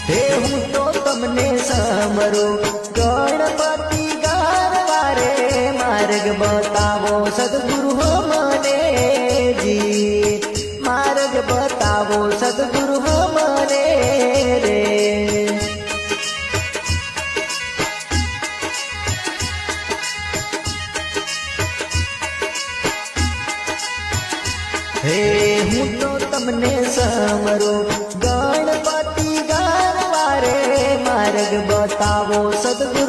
હે હું તો તમને સમરું ગણપતિ ગારવારે માર્ગ બતાવો સદગુરુ હો મને જી માર્ગ બતાવો સદગુરુ હો મને રે હે હું તો તમને સમરું ગણપતિ ગારવારે માર્ગ બતાવો સદગુરુ